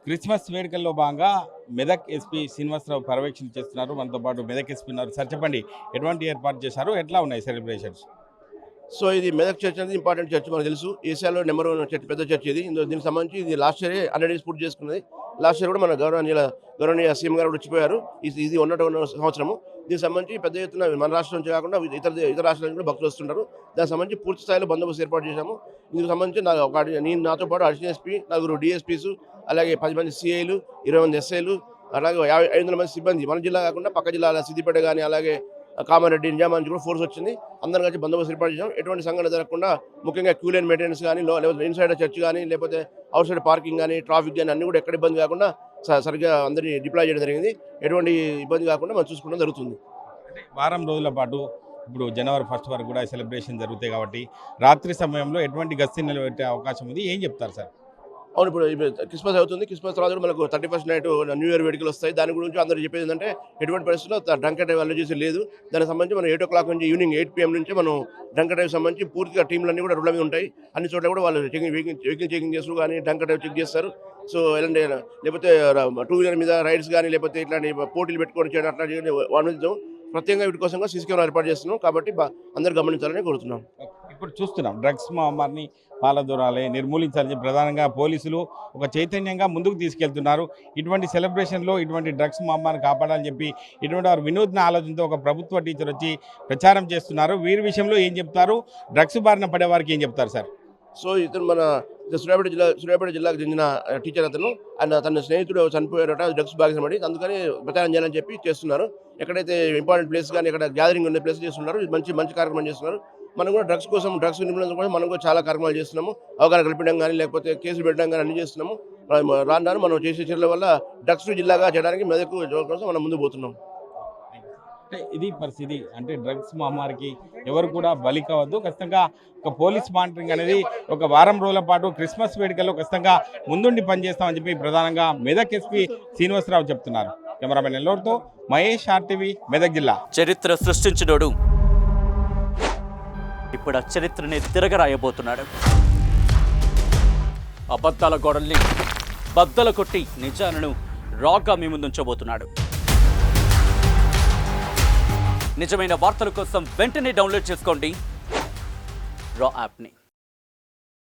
Christmas వేడుకల్లో భాగంగా Medak SP Srinivasarao పర్యవేక్షణ చేస్తున్నారు. మనతో పాటు మెదక్ ఎస్పీ ఉన్నారు. సార్ చెప్పండి, ఎటువంటి ఏర్పాటు చేశారు, ఎట్లా ఉన్నాయి సెలబ్రేషన్స్? సో ఇది మెదక్ చర్చ్ అనేది ఇంపార్టెంట్ చర్చ్ మనకు తెలుసు. ఏషియాలో నెంబర్ 1 చర్చ్, పెద్ద చర్చ్ ఇది. దీనికి సంబంధించి ఇది లాస్ట్ ఇయర్ 100 డేస్ పూర్తి చేసుకున్నది. లాస్ట్ ఇయర్ కూడా మన గౌరవనీయ సీఎం గారు కూడా వచ్చిపోయారు. ఇది 101 సంవత్సరము. దీనికి సంబంధించి పెద్ద ఎత్తున మన రాష్ట్రం నుంచి కాకుండా ఇతర రాష్ట్రాల నుంచి కూడా భక్తులు వస్తుంటారు. దానికి సంబంధించి పూర్తి స్థాయిలో బందోబస్తు ఏర్పాటు చేశాము. ఇందుకు సంబంధించి నేను నాతో పాటు అడిషనల్ ఎస్పీ, 4 డిఎస్పీస్, అలాగే 10 మంది సిఐలు, 20 మంది ఎస్ఐలు, అలాగే 500 మంది సిబ్బంది మన జిల్లా కాకుండా పక్క జిల్లాల సిద్దిపేట కానీ, అలాగే కామారెడ్డి, నిజామాబాద్ నుంచి కూడా ఫోర్స్ వచ్చింది. అందరం కలిసి బందోబస్తు ఏర్పాటు చేసాం. ఎటువంటి సంఘటన జరగకుండా ముఖ్యంగా క్యూ లైన్ మెయింటెనెన్స్ కానీ, లేకపోతే ఇన్సైడ్ చర్చ్ కానీ, లేకపోతే అవుట్ సైడ్ పార్కింగ్ కానీ, ట్రాఫిక్ కానీ అన్ని కూడా ఎక్కడ ఇబ్బంది కాకుండా సరిగ్గా అందరినీ డిప్లాయ్ చేయడం జరిగింది. ఎటువంటి ఇబ్బంది కాకుండా మనం చూసుకోవడం జరుగుతుంది. వారం రోజుల పాటు ఇప్పుడు జనవరి 1 వరకు కూడా సెలబ్రేషన్ జరుగుతాయి కాబట్టి రాత్రి సమయంలో ఎటువంటి గస్తీ నిలబెట్టే అవకాశం ఉంది, ఏం చెప్తారు సార్? అవును, ఇప్పుడు క్రిస్మస్ అవుతుంది. క్రిస్మస్ తర్వాత కూడా మనకు 31st నైట్ న్యూ ఇయర్ వేడుకలు వస్తాయి. దాని గురించి అందరూ చెప్పేది ఏంటంటే ఎటువంటి పరిస్థితుల్లో డ్రంక్ అండ్ డ్రైవ్ అలో చేసి లేదు. దానికి సంబంధించి మనం 8 o'clock నుంచి ఈవినింగ్ 8 PM నుంచి మనం డ్రంక్ అండ్ డ్రైవ్ సంబంధించి పూర్తిగా టీంలన్నీ కూడా రోడ్ల మీద ఉంటాయి. అన్ని చోట్ల కూడా వాళ్ళు వెహికల్ చెకింగ్ చేస్తారు కానీ డ్రంక్ అండ్ డ్రైవ్ చెక్ చేస్తారు. సో ఎలాంటి లేకపోతే 2 వీలర్ మీద రైడ్స్ కానీ, లేకపోతే ఇట్లాంటి పోటీలు పెట్టుకొని చేయడం అట్లా అనుమతించాం. ప్రత్యేకంగా వీటి కోసం సీసీ కెమెరా ఏర్పాటు చేస్తున్నాం. కాబట్టి అందరూ గమనించాలని కోరుతున్నాం. ఇప్పుడు చూస్తున్నాం డ్రగ్స్ మహమ్మారిని పాలదూరాలే నిర్మూలించాలని ప్రధానంగా పోలీసులు ఒక చైతన్యంగా ముందుకు తీసుకెళ్తున్నారు. ఇటువంటి సెలబ్రేషన్లో ఇటువంటి డ్రగ్స్ మహమ్మారిని కాపాడాలని చెప్పి ఇటువంటి వారు వినూత్న ఆలోచనతో ఒక ప్రభుత్వ టీచర్ వచ్చి ప్రచారం చేస్తున్నారు. వీరి విషయంలో ఏం చెప్తారు, డ్రగ్స్ బారిన పడే వారికి ఏం చెప్తారు సార్? సో ఇతను మన సూర్యాపేట జిల్లాకు చెందిన టీచర్. అతను తన స్నేహితుడు చనిపోయారట డ్రగ్స్ బాధించబడి, అందుకని ప్రచారం చేయాలని చెప్పి చేస్తున్నారు. ఎక్కడైతే ఇంపార్టెంట్ ప్లేస్ కానీ ఎక్కడ గ్యాదరింగ్ ఉన్న ప్లేస్ చేస్తున్నారు. మంచి కార్యక్రమం చేస్తున్నారు. మనం కూడా డ్రగ్స్ నిర్మూలన కోసం మనం కూడా చాలా కార్యక్రమాలు చేస్తున్నాము. అవగాహన కల్పించడం కానీ, లేకపోతే కేసులు పెట్టడం కానీ అన్ని చేస్తున్నాము. రాను మనం చేసే చర్యల వల్ల డ్రగ్స్ జిల్లాగా చేయడానికి మెదక్ కోసం మనం ముందుకు పోతున్నాం. అంటే ఇది పరిస్థితి. అంటే డ్రగ్స్ మహమ్మారికి ఎవరు కూడా బలి కావద్దు. ఖచ్చితంగా ఒక పోలీస్ మానిటరింగ్ అనేది ఒక వారం రోజుల పాటు క్రిస్మస్ వేడుకల్లో ఖచ్చితంగా ముందుండి పనిచేస్తామని చెప్పి ప్రధానంగా మెదక్ ఎస్పీ శ్రీనివాసరావు చెప్తున్నారు. కెమెరామెన్ ఎల్లోర్తో మహేష్, RTV, మెదక్ జిల్లా. చరిత్ర సృష్టించినోడు ఇప్పుడు ఆ చరిత్రని తిరగరాయబోతున్నాడు. అబద్ధాల గోడల్ని బద్దలు కొట్టి నిజాలను రాగా మీ ముందుంచబోతున్నాడు. నిజమైన వార్తల కోసం వెంటనే డౌన్లోడ్ చేసుకోండి రా యాప్ని.